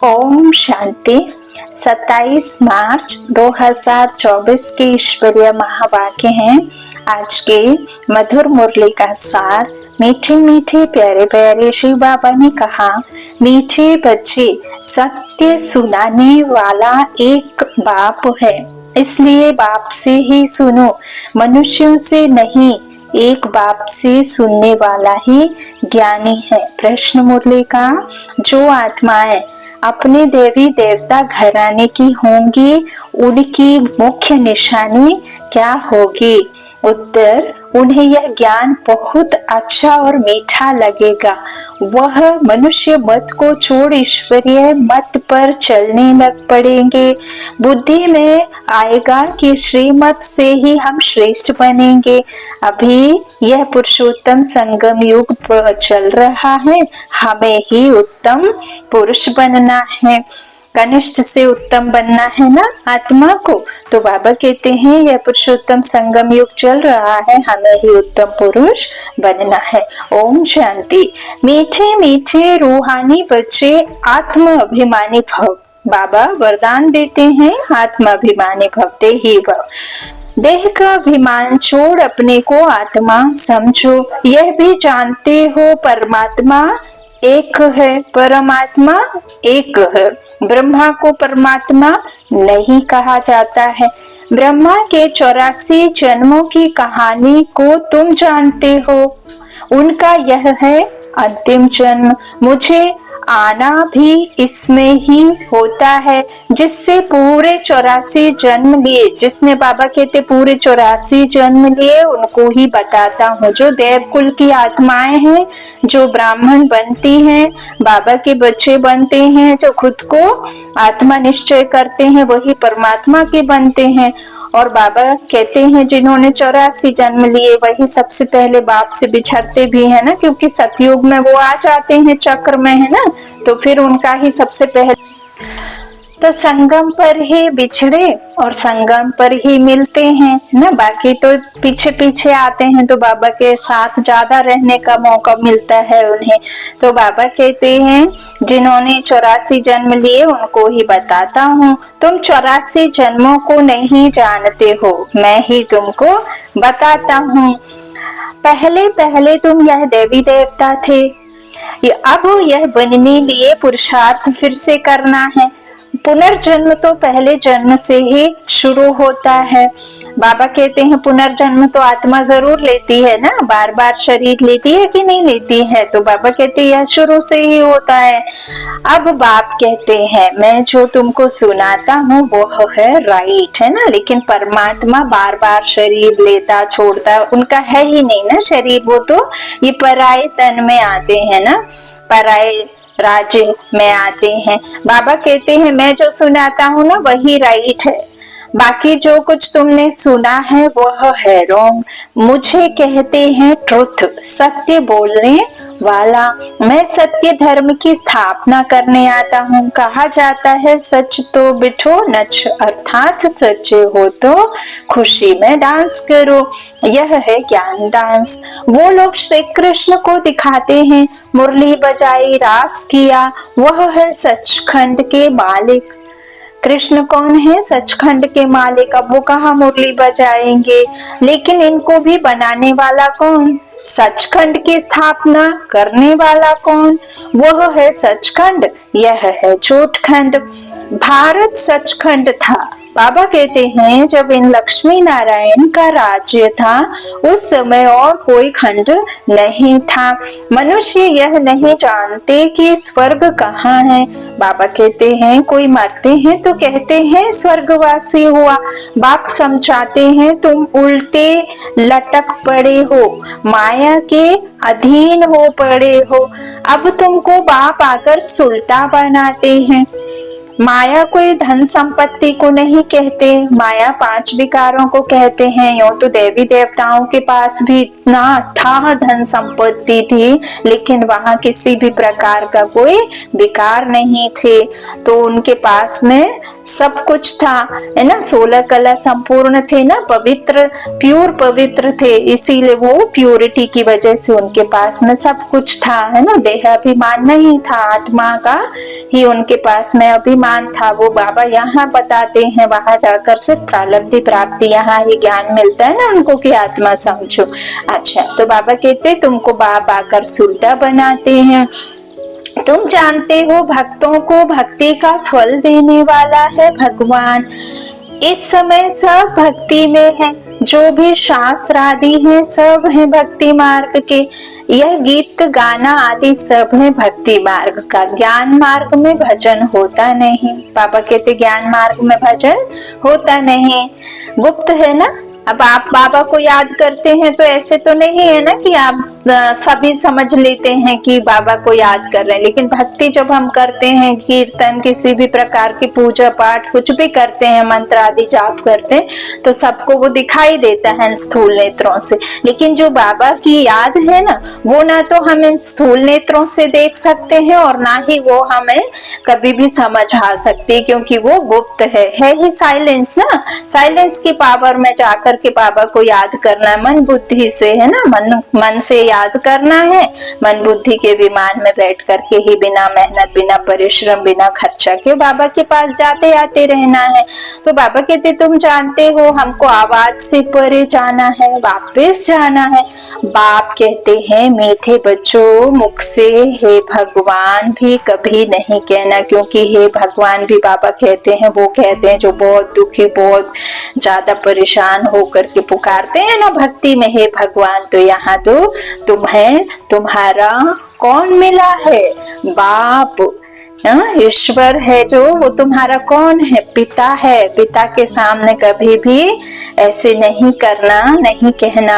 ओम शांति। 27 मार्च 2024 के ईश्वरीय महावाक्य हैं। आज के मधुर मुरली का सार। मीठे मीठे प्यारे प्यारे शिव बाबा ने कहा, मीठे बच्चे, सत्य सुनाने वाला एक बाप है, इसलिए बाप से ही सुनो, मनुष्यों से नहीं। एक बाप से सुनने वाला ही ज्ञानी है। प्रश्न मुरली का, जो आत्माएं अपने देवी देवता घराने की होंगी, उनकी मुख्य निशानी क्या होगी? उत्तर, उन्हें यह ज्ञान बहुत अच्छा और मीठा लगेगा। वह मनुष्य मत को छोड़ ईश्वरीय मत पर चलने लग पड़ेंगे। बुद्धि में आएगा कि श्रीमत से ही हम श्रेष्ठ बनेंगे। अभी यह पुरुषोत्तम संगम युग चल रहा है, हमें ही उत्तम पुरुष बनना है, कनिष्ठ से उत्तम बनना है ना आत्मा को। तो बाबा कहते हैं यह पुरुषोत्तम संगम युग चल रहा है, हमें ही उत्तम पुरुष बनना है। ओम शांति। मीठे मीठे रूहानी बच्चे, आत्म अभिमानी भव। बाबा वरदान देते हैं, आत्म अभिमानी भवते ही भव। देह का अभिमान छोड़ अपने को आत्मा समझो। यह भी जानते हो परमात्मा एक है, परमात्मा एक है। ब्रह्मा को परमात्मा नहीं कहा जाता है। ब्रह्मा के 84 जन्मों की कहानी को तुम जानते हो। उनका यह है अंतिम जन्म। मुझे आना भी इसमें ही होता है, जिससे पूरे 84 जन्म लिए, जिसने बाबा कहते पूरे 84 जन्म लिए, उनको ही बताता हूँ। जो देवकुल की आत्माएं हैं, जो ब्राह्मण बनती हैं, बाबा के बच्चे बनते हैं, जो खुद को आत्मा निश्चय करते हैं, वही परमात्मा के बनते हैं। और बाबा कहते हैं जिन्होंने 84 जन्म लिए, वही सबसे पहले बाप से बिछड़ते भी है ना, क्योंकि सतयुग में वो आ जाते हैं चक्र में, है ना, तो फिर उनका ही सबसे पहले तो संगम पर ही बिछड़े और संगम पर ही मिलते हैं ना। बाकी तो पीछे पीछे आते हैं, तो बाबा के साथ ज्यादा रहने का मौका मिलता है उन्हें। तो बाबा कहते हैं जिन्होंने 84 जन्म लिए, उनको ही बताता हूँ। तुम 84 जन्मों को नहीं जानते हो, मैं ही तुमको बताता हूँ। पहले पहले तुम यह देवी देवता थे, अब यह बनने लिए पुरुषार्थ फिर से करना है। पुनर्जन्म तो पहले जन्म से ही शुरू होता है। बाबा कहते हैं पुनर्जन्म तो आत्मा जरूर लेती है ना, बार बार शरीर लेती है कि नहीं लेती है? तो बाबा कहते हैं यह शुरू से ही होता है। अब बाप कहते हैं मैं जो तुमको सुनाता हूँ वो है राइट, है ना, लेकिन परमात्मा बार बार शरीर लेता छोड़ता, उनका है ही नहीं ना शरीर। वो तो ये पराये तन में आते हैं ना, पराये राज्य में आते हैं। बाबा कहते हैं मैं जो सुनाता हूँ ना वही राइट है, बाकी जो कुछ तुमने सुना है वह है रॉन्ग। मुझे कहते हैं ट्रुथ, सत्य बोलने वाला। मैं सत्य धर्म की स्थापना करने आता हूँ। कहा जाता है सच तो बिठो नच, अर्थात सच्चे हो तो खुशी में डांस करो। यह है ज्ञान डांस। वो लोग श्री कृष्ण को दिखाते हैं, मुरली बजाई रास किया, वह है सचखंड के मालिक। कृष्ण कौन है? सचखंड के मालिक। अब वो कहाँ मुरली बजाएंगे? लेकिन इनको भी बनाने वाला कौन? सचखंड की स्थापना करने वाला कौन? वह है सचखंड, यह है झूठखंड। भारत सचखंड था। बाबा कहते हैं जब इन लक्ष्मी नारायण का राज्य था, उस समय और कोई खंड नहीं था। मनुष्य यह नहीं जानते कि स्वर्ग कहाँ है। बाबा कहते हैं कोई मरते हैं तो कहते हैं स्वर्गवासी हुआ। बाप समझाते हैं तुम उल्टे लटक पड़े हो, माया के अधीन हो पड़े हो। अब तुमको बाप आकर सुल्टा बनाते हैं। माया कोई धन संपत्ति को नहीं कहते, माया 5 विकारों को कहते हैं। यूं तो देवी देवताओं के पास भी इतना अथाह धन संपत्ति थी, लेकिन वहां किसी भी प्रकार का कोई विकार नहीं थे। तो उनके पास में सब कुछ था, है ना। 16 कला संपूर्ण थे ना, पवित्र, प्योर पवित्र थे, इसीलिए वो प्योरिटी की वजह से उनके पास में सब कुछ था, है ना। देह अभिमान नहीं था, आत्मा का ही उनके पास में अभिमान था। वो बाबा यहाँ बताते हैं, वहां जाकर से प्रारब्ध प्राप्ति, यहाँ ही ज्ञान मिलता है ना उनको कि आत्मा समझो। अच्छा, तो बाबा कहते तुमको बाप आकर सुलटा बनाते हैं। तुम जानते हो भक्तों को भक्ति का फल देने वाला है भगवान। इस समय सब भक्ति में है, जो भी शास्त्र आदि है सब है भक्ति मार्ग के। यह गीत गाना आदि सब है भक्ति मार्ग का। ज्ञान मार्ग में भजन होता नहीं। पापा कहते ज्ञान मार्ग में भजन होता नहीं, गुप्त है ना। अब आप बाबा को याद करते हैं तो ऐसे तो नहीं है ना कि आप सभी समझ लेते हैं कि बाबा को याद कर रहे हैं, लेकिन भक्ति जब हम करते हैं, कीर्तन, किसी भी प्रकार की पूजा पाठ कुछ भी करते हैं, मंत्र आदि जाप करते हैं, तो सबको वो दिखाई देता है स्थूल नेत्रों से। लेकिन जो बाबा की याद है ना, वो ना तो हम इन स्थूल नेत्रों से देख सकते हैं और ना ही वो हमें कभी भी समझ आ सकती, क्योंकि वो गुप्त है ही साइलेंस ना। साइलेंस की पावर में जाकर के बाबा को याद करना, मन बुद्धि से, है ना, मन से याद करना है। मन बुद्धि के विमान में बैठ करके ही बिना मेहनत, बिना परिश्रम, बिना खर्चा के बाबा के पास जाते आते रहना है। तो बाबा कहते तुम जानते हो हमको आवाज से परे जाना है, वापस जाना है। बाप कहते हैं मीठे बच्चों, मुख से हे भगवान भी कभी नहीं कहना, क्योंकि हे भगवान भी बाबा कहते हैं, वो कहते हैं जो बहुत दुखी, बहुत ज्यादा परेशान होकर के पुकारते हैं ना भक्ति में, हे भगवान। तो यहाँ तो तुम्हें तुम्हारा कौन मिला है? बाप, ईश्वर है जो, वो तुम्हारा कौन है? पिता है। पिता के सामने कभी भी ऐसे नहीं करना, नहीं कहना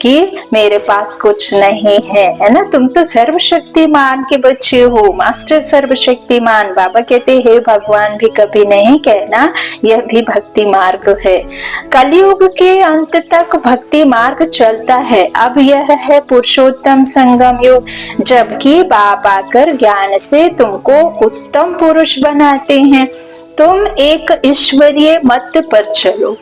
कि मेरे पास कुछ नहीं है ना। तुम तो सर्वशक्तिमान के बच्चे हो, मास्टर सर्वशक्तिमान। बाबा कहते हे भगवान भी कभी नहीं कहना, यह भी भक्ति मार्ग है। कलयुग के अंत तक भक्ति मार्ग चलता है। अब यह है पुरुषोत्तम संगम युग, जबकि बाप आकर ज्ञान से तुमको उत्तम पुरुष बनाते हैं। तुम एक ईश्वरीय मत पर चलो,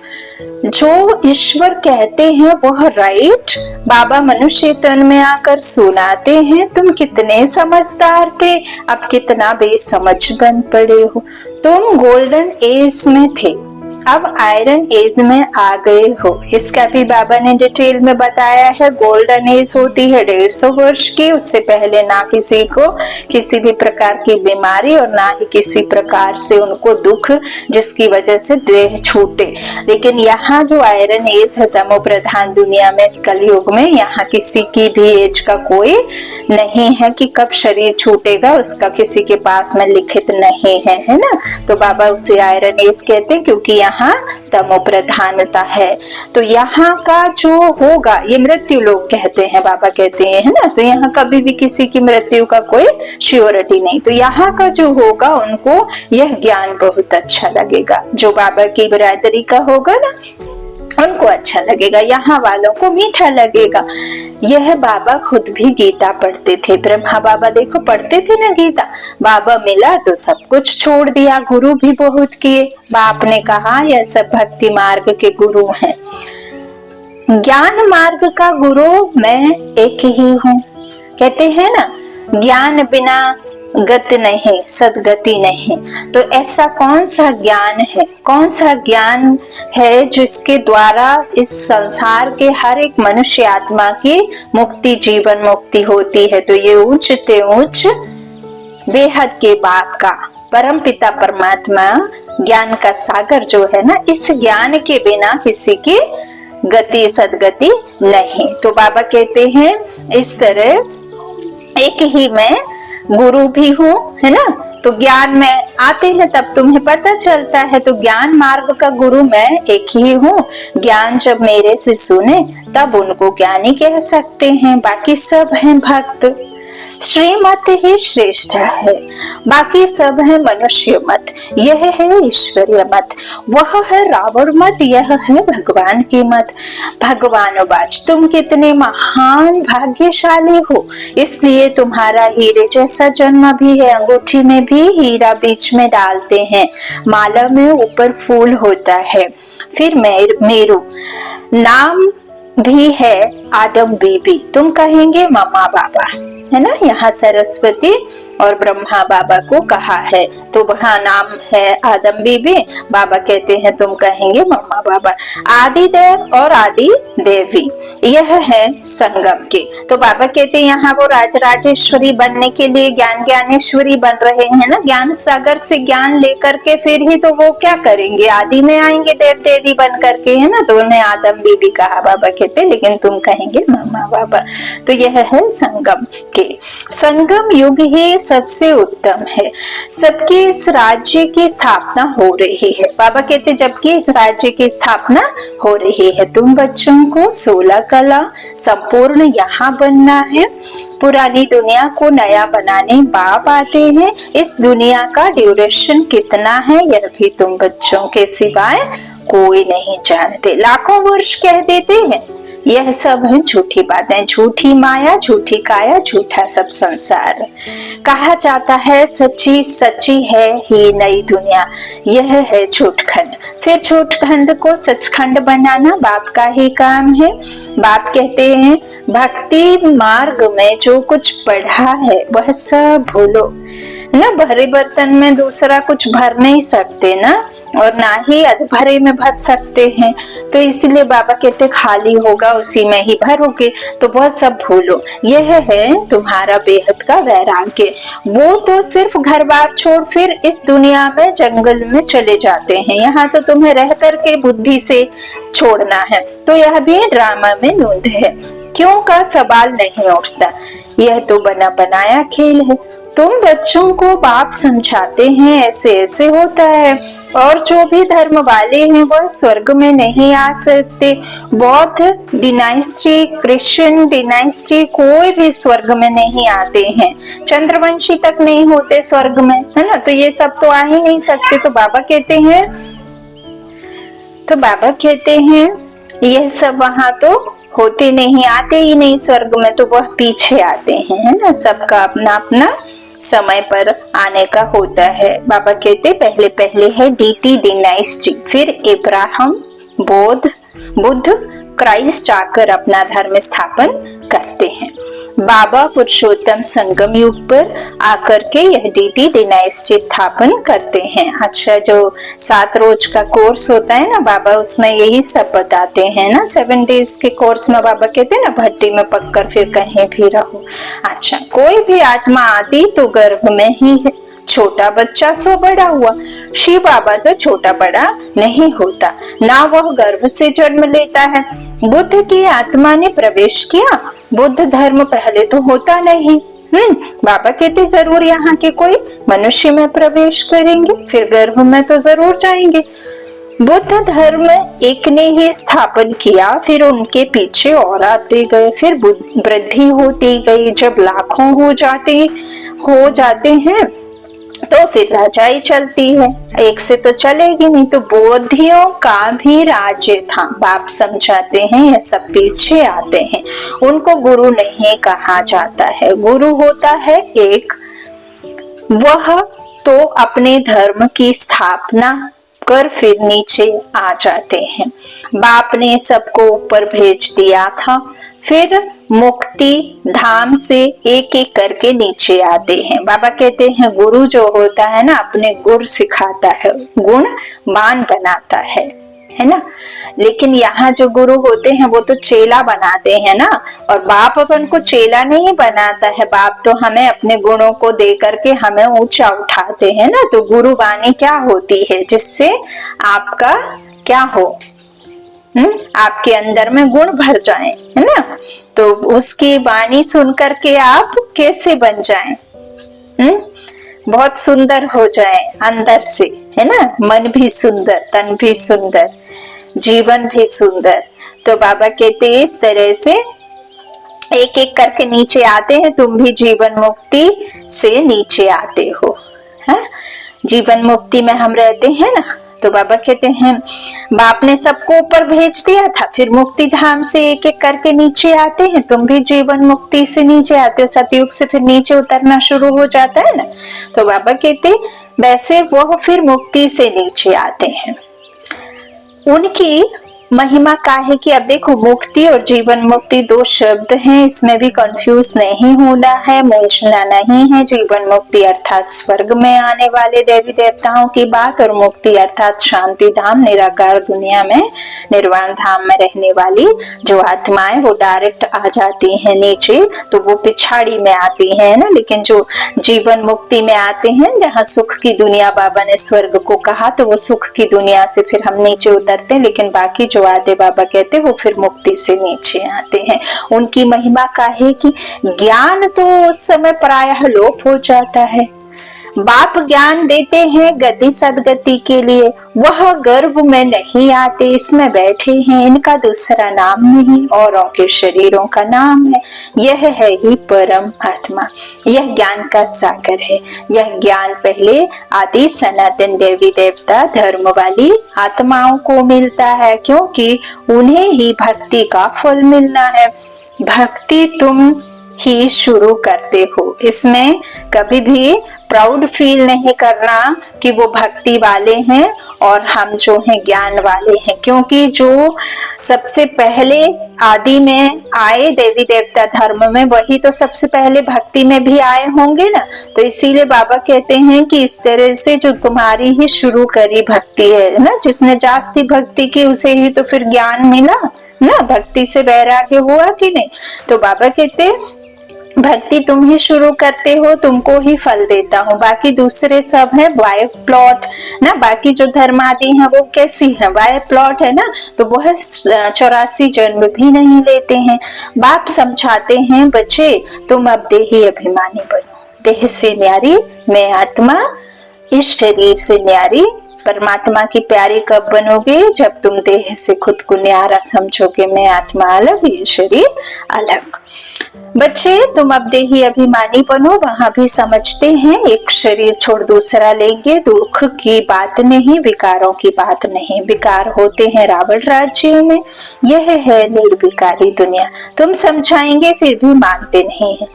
जो ईश्वर कहते हैं वह राइट बाबा मनुष्य तन में आकर सुनाते हैं। तुम कितने समझदार थे, अब कितना बेसमझ बन पड़े हो। तुम गोल्डन एज में थे, अब आयरन एज में आ गए हो। इसका भी बाबा ने डिटेल में बताया है। गोल्डन एज होती है 150 वर्ष की, उससे पहले ना किसी को किसी भी प्रकार की बीमारी और ना ही किसी प्रकार से उनको दुख जिसकी वजह से देह छूटे। लेकिन यहाँ जो आयरन एज है तमो प्रधान दुनिया में, इस कलयुग में, यहाँ किसी की भी एज का कोई नहीं है कि कब शरीर छूटेगा, उसका किसी के पास में लिखित नहीं है ना। तो बाबा उसे आयरन एज कहते हैं, क्योंकि यहाँ तमो प्रधानता है। तो यहाँ का जो होगा, ये मृत्यु लोग कहते हैं, बाबा कहते हैं, है ना। तो यहाँ कभी भी किसी की मृत्यु का कोई श्योरिटी नहीं। तो यहाँ का जो होगा उनको यह ज्ञान बहुत अच्छा लगेगा। जो बाबा की बिरादरी का होगा ना, उनको अच्छा लगेगा, यहाँ वालों को मीठा लगेगा। यह बाबा खुद भी गीता पढ़ते थे। ब्रह्मा बाबा देखो पढ़ते थे ना गीता। बाबा मिला तो सब कुछ छोड़ दिया, गुरु भी बहुत किए। बाप ने कहा यह सब भक्ति मार्ग के गुरु हैं। ज्ञान मार्ग का गुरु मैं एक ही हूँ। कहते हैं ना, ज्ञान बिना गति नहीं, सदगति नहीं। तो ऐसा कौन सा ज्ञान है, कौन सा ज्ञान है जिसके द्वारा इस संसार के हर एक मनुष्य आत्मा की मुक्ति, जीवन मुक्ति होती है? तो ये उच्च ते उच्च बेहद के बाप का परम पिता परमात्मा ज्ञान का सागर जो है ना, इस ज्ञान के बिना किसी की गति सदगति नहीं। तो बाबा कहते हैं इस तरह एक ही मैं गुरु भी हूँ, है ना। तो ज्ञान में आते हैं तब तुम्हें पता चलता है। तो ज्ञान मार्ग का गुरु मैं एक ही हूँ। ज्ञान जब मेरे से सुने तब उनको ज्ञानी कह सकते हैं, बाकी सब हैं भक्त। श्रीमत ही श्रेष्ठ है, बाकी सब है मनुष्य मत, यह है ईश्वरीय मत, वह है रावण मत, यह है भगवान की मत। भगवान वाच, तुम कितने महान भाग्यशाली हो, इसलिए तुम्हारा हीरे जैसा जन्म भी है। अंगूठी में भी हीरा बीच में डालते हैं, माला में ऊपर फूल होता है। फिर मेरू नाम भी है आदम बीबी, तुम कहेंगे मम्मा बाबा, है ना। यहाँ सरस्वती और ब्रह्मा बाबा को कहा है, तो वहाँ नाम है आदम बीबी, बाबा कहते हैं तुम कहेंगे मम्मा बाबा। आदि देव और आदि देवी, यह है संगम के। तो बाबा कहते हैं यहाँ वो राजराजेश्वरी बनने के लिए ज्ञान ज्ञानेश्वरी बन रहे हैं ना, ज्ञान सागर से ज्ञान लेकर के फिर ही तो वो क्या करेंगे, आदि में आएंगे देव देवी बन करके, है ना। तो उन्हें आदम बीबी कहा बाबा कहते, लेकिन तुम कहेंगे मम्मा बाबा। तो यह है संगम के। संगम युग ही सबसे उत्तम है, सबके इस राज्य की स्थापना हो रही है। बाबा कहते जबकि इस राज्य की स्थापना हो रही है, तुम बच्चों को 16 कला संपूर्ण यहाँ बनना है। पुरानी दुनिया को नया बनाने बाप आते हैं। इस दुनिया का ड्यूरेशन कितना है यह भी तुम बच्चों के सिवाय कोई नहीं जानते। लाखों वर्ष कह देते हैं, यह सब है झूठी बातें, झूठी माया, झूठी काया, झूठा सब संसार। कहा जाता है सच्ची सच्ची है ही नई दुनिया, यह है झूठखंड। फिर झूठखंड को सचखंड बनाना बाप का ही काम है। बाप कहते हैं भक्ति मार्ग में जो कुछ पढ़ा है वह सब भूलो ना। भरे बर्तन में दूसरा कुछ भर नहीं सकते ना, और ना ही अधभरे में भर सकते हैं। तो इसलिए बाबा कहते खाली होगा उसी में ही भरोगे, तो वह सब भूलो। यह है तुम्हारा बेहद का वैराग्य। वो तो सिर्फ घर बार छोड़ फिर इस दुनिया में जंगल में चले जाते हैं, यहाँ तो तुम्हें रह करके बुद्धि से छोड़ना है। तो यह भी ड्रामा में नूंद है, क्यों का सवाल नहीं उठता। यह तो बना बनाया खेल है। तुम बच्चों को बाप समझाते हैं ऐसे ऐसे होता है, और जो भी धर्म वाले हैं वह स्वर्ग में नहीं आ सकते। बौद्ध डिनाइस्टी, क्रिश्चियन डिनाइस्टी, कोई भी स्वर्ग में नहीं आते हैं। चंद्रवंशी तक नहीं होते स्वर्ग में, है ना। तो ये सब तो आ ही नहीं सकते। तो बाबा कहते हैं यह सब वहां तो होते नहीं, आते ही नहीं स्वर्ग में, तो वह पीछे आते हैं, है ना। सबका अपना अपना समय पर आने का होता है। बाबा कहते पहले पहले है डीटी डिनाइस्टी, फिर इब्राहिम, बुद्ध, क्राइस्ट आकर अपना धर्म स्थापन करते हैं। बाबा पुरुषोत्तम संगम युग पर आकर के यह डीटी डिनाइस्टी स्थापन करते हैं। अच्छा, जो 7 रोज का कोर्स होता है ना बाबा, उसमें यही सब बताते हैं ना। 7 डेज के कोर्स में बाबा कहते हैं ना भट्टी में पककर फिर कहीं भी रहो। अच्छा, कोई भी आत्मा आती तो गर्भ में ही है, छोटा बच्चा सो बड़ा हुआ। शिव बाबा तो छोटा बड़ा नहीं होता, ना वह गर्भ से जन्म लेता है। बुद्ध की आत्मा ने प्रवेश किया, बुद्ध धर्म पहले तो होता नहीं। बाबा कहते जरूर यहाँ के कोई मनुष्य में प्रवेश करेंगे, फिर गर्भ में तो जरूर जाएंगे। बुद्ध धर्म एक ने ही स्थापन किया, फिर उनके पीछे और आते गए, फिर वृद्धि होती गई। जब लाखों हो जाते हैं तो फिर राजाई चलती है, एक से तो चलेगी नहीं। तो बौद्धियों का भी राज्य था। बाप समझाते हैं यह सब पीछे आते हैं, उनको गुरु नहीं कहा जाता है। गुरु होता है एक, वह तो अपने धर्म की स्थापना कर फिर नीचे आ जाते हैं। बाप ने सबको ऊपर भेज दिया था, फिर मुक्ति धाम से एक एक करके नीचे आते हैं। बाबा कहते हैं गुरु जो होता है ना, अपने गुण सिखाता है, गुणवान बनाता है ना। लेकिन यहाँ जो गुरु होते हैं वो तो चेला बनाते हैं ना, और बाप अपन को चेला नहीं बनाता है। बाप तो हमें अपने गुणों को दे करके हमें ऊंचा उठाते हैं ना। तो गुरु वाणी क्या होती है, जिससे आपका क्या हो, आपके अंदर में गुण भर जाए, है ना। तो उसकी वाणी सुन करके आप कैसे बन जाएं, बहुत सुंदर हो जाए अंदर से, है ना। मन भी सुंदर, तन भी सुंदर, जीवन भी सुंदर। तो बाबा कहते इस तरह से एक एक करके नीचे आते हैं, तुम भी जीवन मुक्ति से नीचे आते हो। है जीवन मुक्ति में हम रहते हैं ना, तो बाबा कहते हैं बाप ने सबको ऊपर भेज दिया था, फिर मुक्ति धाम से एक एक करके नीचे आते हैं, तुम भी जीवन मुक्ति से नीचे आते हो। सतयुग से फिर नीचे उतरना शुरू हो जाता है ना, तो बाबा कहते वैसे वह फिर मुक्ति से नीचे आते हैं। उनकी महिमा का है कि अब देखो मुक्ति और जीवन मुक्ति दो शब्द हैं, इसमें भी कंफ्यूज नहीं होना है, मूंझना नहीं है। जीवन मुक्ति अर्थात स्वर्ग में आने वाले देवी देवताओं की बात, और मुक्ति अर्थात शांति धाम निराकार दुनिया में निर्वाण धाम में रहने वाली जो आत्माएं वो डायरेक्ट आ जाती हैं नीचे, तो वो पिछाड़ी में आती है ना। लेकिन जो जीवन मुक्ति में आते हैं, जहाँ सुख की दुनिया बाबा ने स्वर्ग को कहा, तो वो सुख की दुनिया से फिर हम नीचे उतरते हैं, लेकिन बाकी जो आते बाबा कहते वो फिर मुक्ति से नीचे आते हैं। उनकी महिमा का है कि ज्ञान तो उस समय प्रायः लोप हो जाता है। बाप ज्ञान देते हैं गति सदगति के लिए, वह गर्भ में नहीं आते, इसमें बैठे हैं, इनका दूसरा नाम नहीं, औरों के शरीरों का नाम है। यह है ही परम आत्मा, यह ज्ञान का सागर है। यह ज्ञान पहले आदि सनातन देवी देवता धर्म वाली आत्माओं को मिलता है, क्योंकि उन्हें ही भक्ति का फल मिलना है। भक्ति तुम ही शुरू करते हो, इसमें कभी भी प्राउड फील नहीं करना कि वो भक्ति वाले हैं और हम जो हैं ज्ञान वाले हैं, क्योंकि जो सबसे पहले आदि में आए देवी देवता धर्म में, वही तो सबसे पहले भक्ति में भी आए होंगे ना। तो इसीलिए बाबा कहते हैं कि इस तरह से जो तुम्हारी ही शुरू करी भक्ति है ना, जिसने जास्ती भक्ति की उसे ही तो फिर ज्ञान मिला ना, भक्ति से वैराग्य हुआ कि नहीं। तो बाबा कहते भक्ति तुम ही शुरू करते हो, तुमको ही फल देता हूँ, बाकी दूसरे सब है बाय प्लॉट ना। बाकी जो धर्म आदि है वो कैसी है, बाय प्लॉट है ना, तो वह 84 जन्म भी नहीं लेते हैं। बाप समझाते हैं बच्चे तुम अब देही अभिमानी बनो, देह से न्यारी मैं आत्मा, इस शरीर से न्यारी परमात्मा की प्यारी कब बनोगे, जब तुम देह से खुद को न्यारा समझोगे। मैं आत्मा अलग, ये शरीर अलग। बच्चे तुम अब देही अभिमानी बनो, वहां भी समझते हैं एक शरीर छोड़ दूसरा लेंगे, दुख की बात नहीं, विकारों की बात नहीं। विकार होते हैं रावण राज्य में, यह है निर्विकारी दुनिया। तुम समझाएंगे फिर भी मानते नहीं है।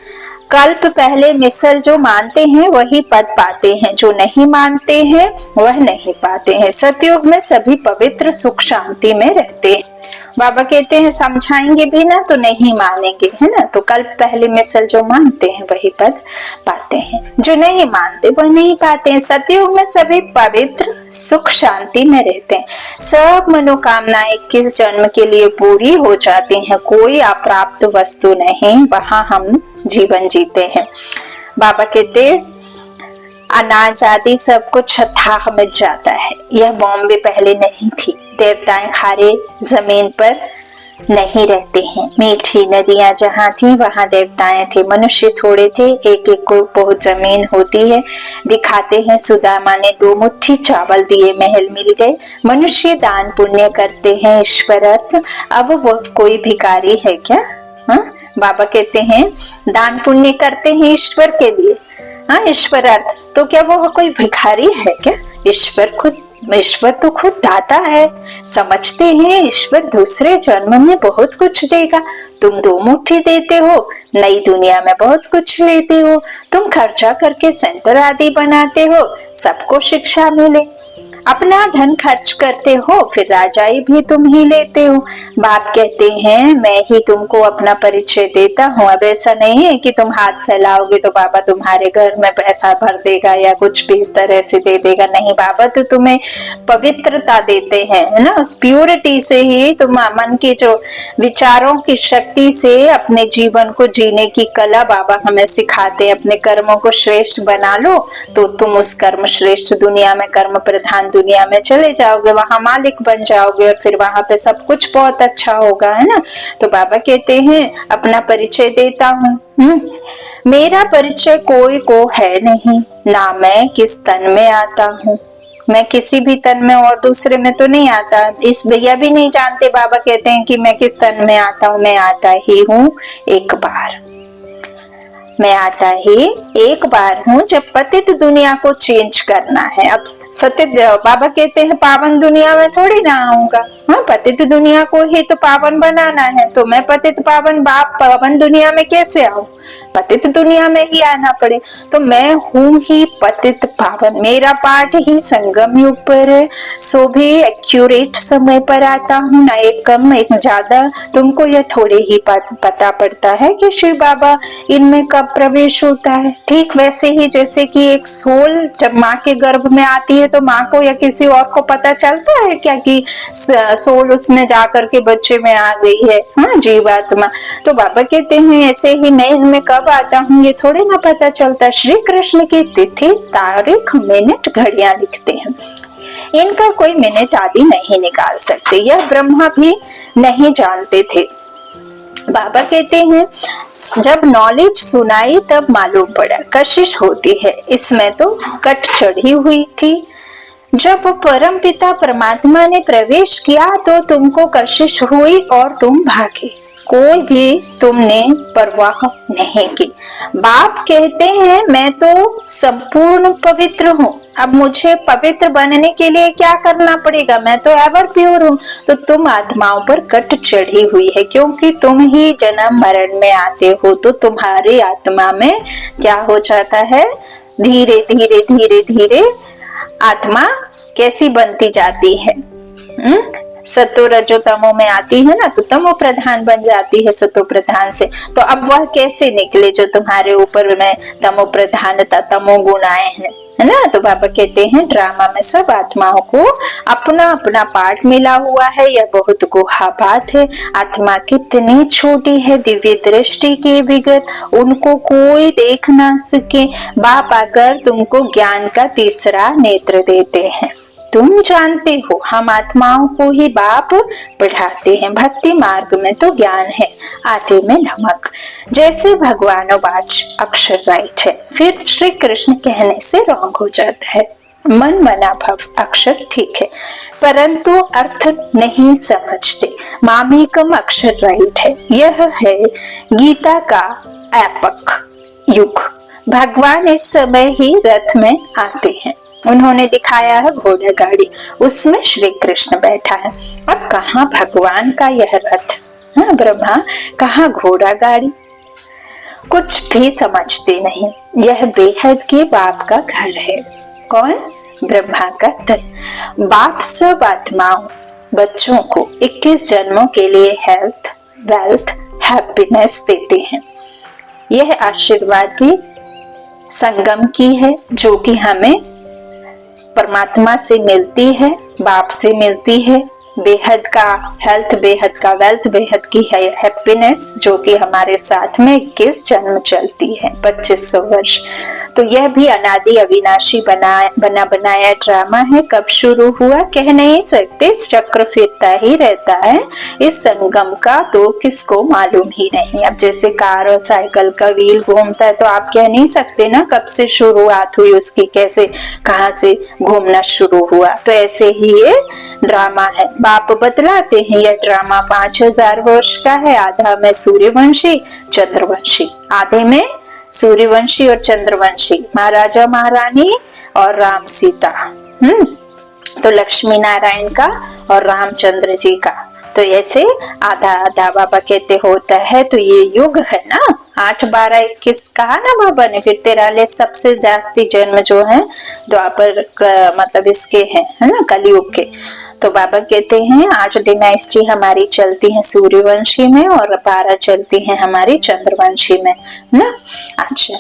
कल्प पहले मिसल जो मानते हैं वही पद पाते हैं, जो नहीं मानते हैं वह नहीं पाते हैं। सतयुग में सभी पवित्र सुख शांति में रहते हैं। बाबा कहते हैं समझाएंगे भी ना तो नहीं मानेंगे, है ना। तो कल्प पहले मिसल जो मानते हैं वही पद पाते हैं, जो नहीं मानते वह नहीं पाते हैं। सतयुग में सभी पवित्र सुख शांति में रहते हैं। सब मनोकामनाएं 21 जन्म के लिए पूरी हो जाती हैं, कोई अप्राप्त वस्तु नहीं, वहां हम जीवन जीते हैं। बाबा कहते अनाज आदि सब कुछ अथाह मिल जाता है। यह बॉम्बे पहले नहीं थी, देवताएं खारे जमीन पर नहीं रहते हैं। मीठी नदियां जहाँ थी वहाँ देवताएं थे, मनुष्य थोड़े थे, एक एक को बहुत जमीन होती है। दिखाते हैं सुदामा ने 2 मुट्ठी चावल दिए, महल मिल गए। मनुष्य दान पुण्य करते हैं ईश्वर अर्थ, अब वह कोई भिखारी है क्या? बाबा कहते हैं दान पुण्य करते हैं ईश्वर के लिए, हाँ ईश्वर अर्थ, तो क्या वो कोई भिखारी है क्या? ईश्वर तो खुद दाता है। समझते हैं ईश्वर दूसरे जन्म में बहुत कुछ देगा। तुम 2 मुट्ठी देते हो, नई दुनिया में बहुत कुछ लेते हो। तुम खर्चा करके सेंटर आदि बनाते हो, सबको शिक्षा मिले। अपना धन खर्च करते हो, फिर राजाई भी तुम ही लेते हो। बाप कहते हैं मैं ही तुमको अपना परिचय देता हूँ। अब ऐसा नहीं है कि तुम हाथ फैलाओगे तो बाबा तुम्हारे घर में पैसा भर देगा या कुछ भी इस तरह से दे देगा, नहीं। बाबा तो तुम्हें पवित्रता देते हैं, है ना। उस प्योरिटी से ही तुम मन के जो विचारों की शक्ति से अपने जीवन को जीने की कला बाबा हमें सिखाते हैं। अपने कर्मों को श्रेष्ठ बना लो तो तुम उस कर्म श्रेष्ठ दुनिया में, कर्म प्रधान दुनिया में चले जाओगे, वहां मालिक बन जाओगे और फिर वहां पे सब कुछ बहुत अच्छा होगा, है ना। तो बाबा कहते हैं अपना परिचय देता हूँ। मेरा परिचय कोई को है नहीं, ना मैं किस तन में आता हूँ। मैं किसी भी तन में और दूसरे में तो नहीं आता। इस भैया भी नहीं जानते, बाबा कहते हैं कि मैं किस तन में आता हूँ, मैं आता ही हूँ एक बार, मैं आता ही एक बार हूँ जब पतित दुनिया को चेंज करना है। अब सतित बाबा कहते हैं पावन दुनिया में थोड़ी ना आऊंगा, हाँ पतित दुनिया को ही तो पावन बनाना है, तो मैं पतित पावन पावन दुनिया में कैसे आऊं, पतित दुनिया में ही आना पड़े। तो मैं हूँ ही पतित पावन, मेरा पाठ ही संगम युग पर है, सो भी एक्यूरेट समय पर आता हूँ, ना एक कम एक ज्यादा। तुमको यह थोड़े ही पता पड़ता है कि शिव बाबा इनमें कब प्रवेश होता है। ठीक वैसे ही जैसे कि एक सोल जब माँ के गर्भ में आती है तो माँ को या किसी और को पता चलता है क्या कि सोल उसमें जाकर के बच्चे में आ गई है, हाँ जीवात्मा। तो बाबा कहते हैं ऐसे ही मैं इनमें कब आता हूँ ये थोड़े ना पता चलता। श्री कृष्ण की तिथि तारीख मिनट घड़ियां लिखते हैं, इनका कोई मिनट आदि नहीं निकाल सकते, यह ब्रह्मा भी नहीं जानते थे। बाबा कहते हैं जब नॉलेज सुनाई तब मालूम पड़ा कशिश होती है, इसमें तो कट चढ़ी हुई थी। जब परम पिता परमात्मा ने प्रवेश किया तो तुमको कशिश हुई और तुम भागे, कोई भी तुमने परवाह नहीं की। बाप कहते हैं मैं तो संपूर्ण पवित्र हूँ, अब मुझे पवित्र बनने के लिए क्या करना पड़ेगा, मैं तो एवर प्योर हूँ। तो तुम आत्माओं पर कट चढ़ी हुई है, क्योंकि तुम ही जन्म मरण में आते हो, तो तुम्हारी आत्मा में क्या हो जाता है, धीरे धीरे धीरे धीरे आत्मा कैसी बनती जाती है, सतो रजो तमो में आती है ना, तो तमो प्रधान बन जाती है सतो प्रधान से। तो अब वह कैसे निकले जो तुम्हारे ऊपर में तमो प्रधानता तमो गुण आए हैं, है ना। तो बाबा कहते हैं ड्रामा में सब आत्माओं को अपना अपना पार्ट मिला हुआ है, यह बहुत गुहा बात है। आत्मा कितनी छोटी है, दिव्य दृष्टि के बिगर उनको कोई देख ना सके। बाप आकर तुमको ज्ञान का तीसरा नेत्र देते हैं। तुम जानते हो हम आत्माओं को ही बाप पढ़ाते हैं, भक्ति मार्ग में तो ज्ञान है, आटे में नमक। जैसे भगवानोवाच अक्षर राइट है, फिर श्री कृष्ण कहने से रॉन्ग हो जाता है। मन मना भव अक्षर ठीक है, परंतु अर्थ नहीं समझते। मामेकम अक्षर राइट है, यह है गीता का एपक युग। भगवान इस समय ही रथ में आते हैं, उन्होंने दिखाया है घोड़ा गाड़ी, उसमें श्री कृष्ण बैठा है। अब कहाँ भगवान का यह रथ, हाँ ब्रह्मा, कहाँ घोड़ा गाड़ी, कुछ भी समझते नहीं। यह बेहद के बाप का घर है। कौन? ब्रह्मा का तन। बाप सब आत्माओं बच्चों को 21 जन्मों के लिए हेल्थ, वेल्थ, हैप्पीनेस देते हैं। यह आशीर्वाद भी संगम की है, जो कि हमें परमात्मा से मिलती है, बाप से मिलती है। बेहद का हेल्थ, बेहद का वेल्थ, बेहद की है हैप्पीनेस, जो कि हमारे साथ में 21 जन्म चलती है, 2500 वर्ष। तो यह भी अनादि अविनाशी बनाया ड्रामा है। कब शुरू हुआ कह नहीं सकते, चक्र फिरता ही रहता है इस संगम का, तो किसको मालूम ही नहीं। अब जैसे कार और साइकिल का व्हील घूमता है, तो आप कह नहीं सकते ना कब से शुरुआत हुई उसकी, कैसे कहाँ से घूमना शुरू हुआ। तो ऐसे ही ये ड्रामा है। बाप बतलाते हैं यह ड्रामा 5000 वर्ष का है। आधा में सूर्यवंशी, चंद्रवंशी, आधे में सूर्यवंशी और चंद्रवंशी, महाराजा महारानी और राम सीता, तो लक्ष्मी नारायण का और रामचंद्र जी का। तो ऐसे आधा आधा बाबा कहते होता है। तो ये युग है ना, 8, 12, 21 कहा ना बाबा ने, फिर 43 सबसे जास्ती जन्म जो है द्वापर मतलब इसके हैं, है ना, कलयुग के। तो बाबा कहते हैं 8 डिनाइस्टी हमारी चलती है सूर्यवंशी में और 12 चलती है हमारी चंद्रवंशी में ना। अच्छा,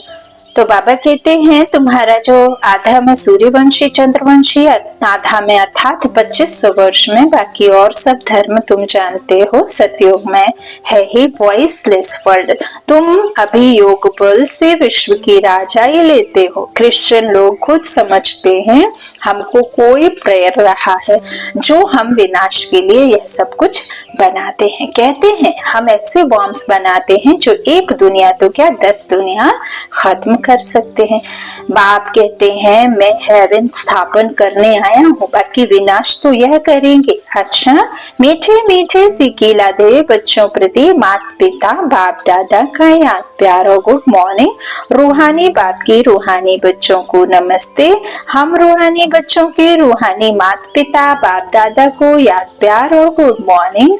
तो बाबा कहते हैं तुम्हारा जो आधा में सूर्यवंशी चंद्रवंशी, आधा में अर्थात 2500 वर्ष में, बाकी और सब धर्म तुम जानते हो सतयुग में है ही वॉइसलेस वर्ल्ड। तुम अभी योग बल से विश्व की राजाई लेते हो। क्रिश्चियन लोग खुद समझते हैं हमको कोई प्रेयर रहा है, जो हम विनाश के लिए यह सब कुछ बनाते हैं। कहते हैं हम ऐसे बॉम्ब्स बनाते हैं जो एक दुनिया तो क्या 10 दुनिया खत्म कर सकते हैं। बाप कहते हैं मैं हेवन स्थापन करने आया हूँ, बाकी विनाश तो यह करेंगे। अच्छा, मीठे मीठे सिकीला दे बच्चों प्रति माता पिता बाप दादा का याद प्यार और गुड मॉर्निंग। रूहानी बाप की रूहानी बच्चों को नमस्ते। हम रूहानी बच्चों के रूहानी माता पिता बाप दादा को याद प्यार और गुड मॉर्निंग।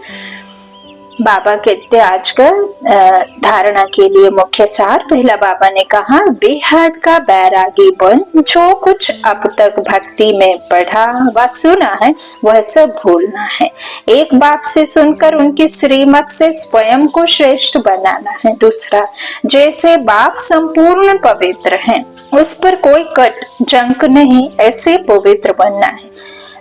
बाबा कहते आजकल धारणा के लिए मुख्य सार। पहला बाबा ने कहा बेहद का बैरागी बन, जो कुछ अब तक भक्ति में पढ़ा व सुना है वह सब भूलना है। एक बाप से सुनकर उनकी श्रीमत से स्वयं को श्रेष्ठ बनाना है। दूसरा, जैसे बाप संपूर्ण पवित्र हैं, उस पर कोई कट जंक नहीं, ऐसे पवित्र बनना है।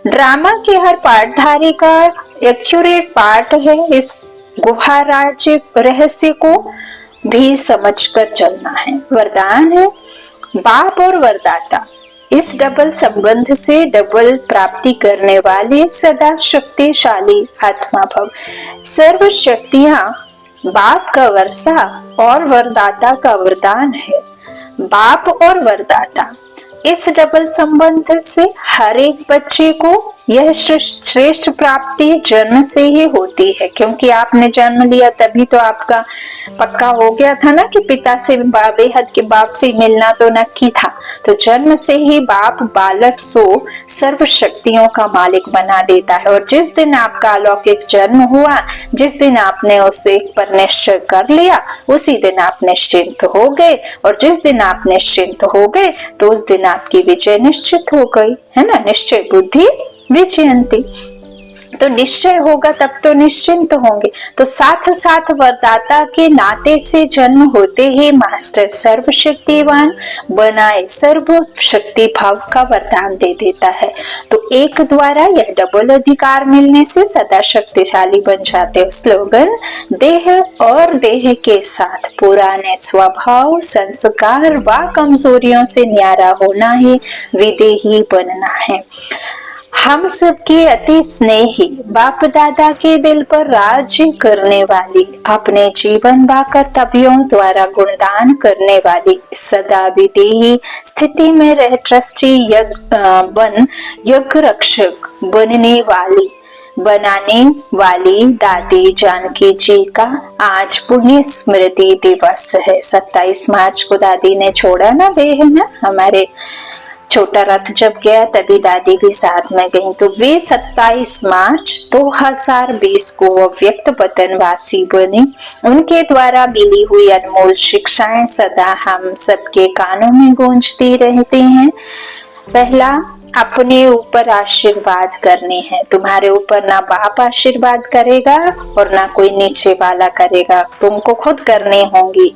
ड्रामा के हर पाठधारी का एक्यूरेट पार्ट है। इस गुहा राज्य रहस्य को भी समझकर चलना है। वरदान है बाप और वरदाता, इस डबल संबंध से डबल प्राप्ति करने वाले सदा शक्तिशाली आत्मा भव। सर्व शक्तियां बाप का वर्षा और वरदाता का वरदान है। बाप और वरदाता, इस डबल संबंध से हर एक बच्चे को यह श्रेष्ठ प्राप्ति जन्म से ही होती है, क्योंकि आपने जन्म लिया तभी तो आपका पक्का हो गया था ना कि पिता से बेहद के बाप से मिलना तो नक्की था। तो जन्म से ही बाप बालक सो सर्व शक्तियों का मालिक बना देता है। और जिस दिन आपका अलौकिक जन्म हुआ, जिस दिन आपने उसे पर निश्चय कर लिया, उसी दिन आप निश्चिंत हो गए। और जिस दिन आप निश्चिंत हो गए तो उस दिन आपकी विजय निश्चित हो गई, है ना। निश्चय बुद्धि विजयंती, तो निश्चय होगा तब तो निश्चिंत होंगे। तो साथ साथ वरदाता के नाते से जन्म होते ही मास्टर सर्वशक्तिवान बनाए सर्व शक्ति भाव का वरदान दे देता है। तो एक द्वारा यह डबल अधिकार मिलने से सदा शक्तिशाली बन जाते हैं। स्लोगन, देह और देह के साथ पुराने स्वभाव संस्कार व कमजोरियों से न्यारा होना ही विदेही बनना है। हम सबके अति स्नेही बाप दादा के दिल पर राज्य करने वाली, अपने जीवन व कर्तव्यों द्वारा गुणदान करने वाली, सदा विदेही स्थिति में रह ट्रस्टी यज्ञ रक्षक बनाने वाली दादी जानकी जी का आज पुण्य स्मृति दिवस है। 27 मार्च को दादी ने छोड़ा ना देह ना, हमारे छोटा रथ जब गया तभी दादी भी साथ में गई। तो वे 27 मार्च 2020 को अव्यक्त वतनवासी बने। उनके द्वारा मिली हुई अनमोल शिक्षाएं सदा हम सबके कानों में गूंजती रहती हैं। पहला, अपने ऊपर आशीर्वाद करने हैं। तुम्हारे ऊपर ना बाप आशीर्वाद करेगा और ना कोई नीचे वाला करेगा, तुमको खुद करने होंगी।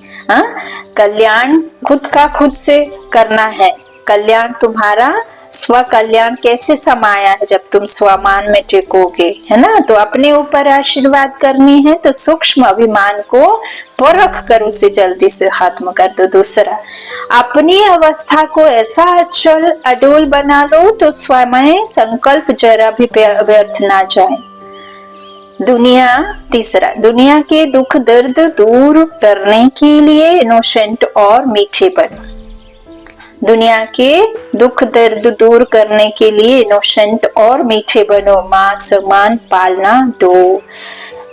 कल्याण खुद का खुद से करना है। कल्याण तुम्हारा स्व कल्याण कैसे समाया है, जब तुम स्वमान में टिकोगे, है ना। तो अपने ऊपर आशीर्वाद करनी है, तो सूक्ष्म अभिमान को परख कर उसे जल्दी से खत्म कर दो। दूसरा, अपनी अवस्था को ऐसा अचल अडोल बना लो तो स्वयं संकल्प जरा भी व्यर्थ ना जाए। तीसरा, दुनिया के दुख दर्द दूर करने के लिए इनोसेंट और मीठे बनो। दुनिया के दुख दर्द दूर करने के लिए इनोसेंट और मीठे बनो। मां सम्मान पालना दो।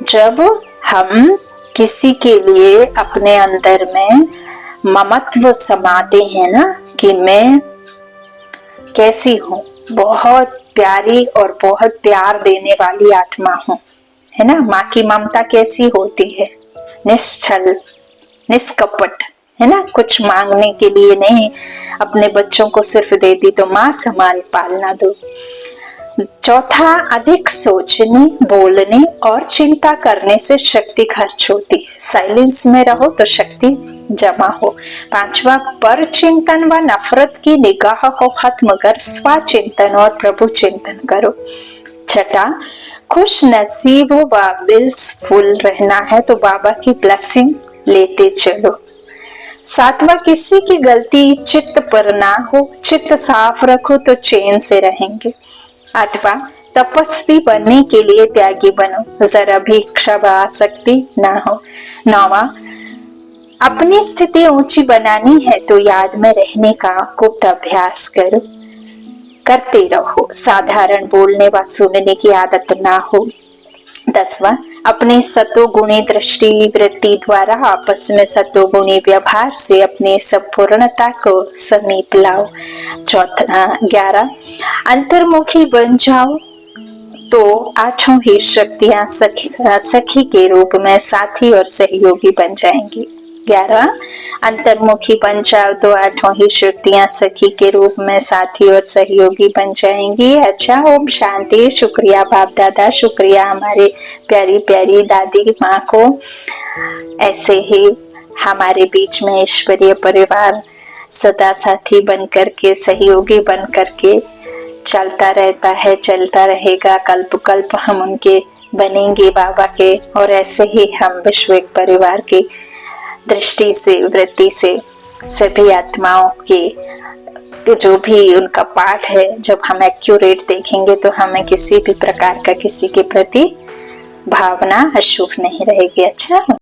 जब हम किसी के लिए अपने अंदर में ममत्व समाते हैं ना, कि मैं कैसी हूँ, बहुत प्यारी और बहुत प्यार देने वाली आत्मा हूँ, है ना। माँ की ममता कैसी होती है, निश्चल निष्कपट, है ना, कुछ मांगने के लिए नहीं, अपने बच्चों को सिर्फ देती। तो माँ समान पालना दो। चौथा, अधिक सोचने बोलने और चिंता करने से शक्ति खर्च होती है। साइलेंस में रहो तो शक्ति जमा हो। पांचवा, पर चिंतन व नफरत की निगाह को खत्म कर स्वचिंतन और प्रभु चिंतन करो। छठा, खुश नसीब व विलफुल रहना है तो बाबा की ब्लेसिंग लेते चलो। सातवां, किसी की गलती चित्त पर ना हो, चित्त साफ रखो तो चैन से रहेंगे। आठवां, तपस्वी बनने के लिए त्यागी बनो, जरा भी इच्छा व आसक्ति ना हो। नौवां, अपनी स्थिति ऊंची बनानी है तो याद में रहने का गुप्त अभ्यास करते रहो। साधारण बोलने व सुनने की आदत ना हो। 10वां, अपने सतोगुणी दृष्टि वृत्ति द्वारा आपस में सतोगुणी व्यवहार से अपने संपूर्णता को समीप लाओ। 11, अंतर्मुखी बन जाओ तो आठों ही शक्तियां सखी के रूप में साथी और सहयोगी बन जाएंगी। 11, अंतर्मुखी बन जाओ तो आठों ही शक्तियां सखी के रूप में साथी और सहयोगी बन जाएंगी। अच्छा, ओम शांति। शुक्रिया बाप दादा, शुक्रिया हमारे प्यारी प्यारी दादी माँ को। ऐसे ही हमारे बीच में ईश्वरीय परिवार सदा साथी बन करके, सहयोगी बन करके चलता रहता है, चलता रहेगा। कल्प कल्प हम उनके बनेंगे बाबा के। और ऐसे ही हम विश्व एक परिवार की दृष्टि से, वृत्ति से सभी आत्माओं के जो भी उनका पाठ है, जब हम एक्यूरेट देखेंगे तो हमें किसी भी प्रकार का किसी के प्रति भावना अशुभ नहीं रहेगी। अच्छा।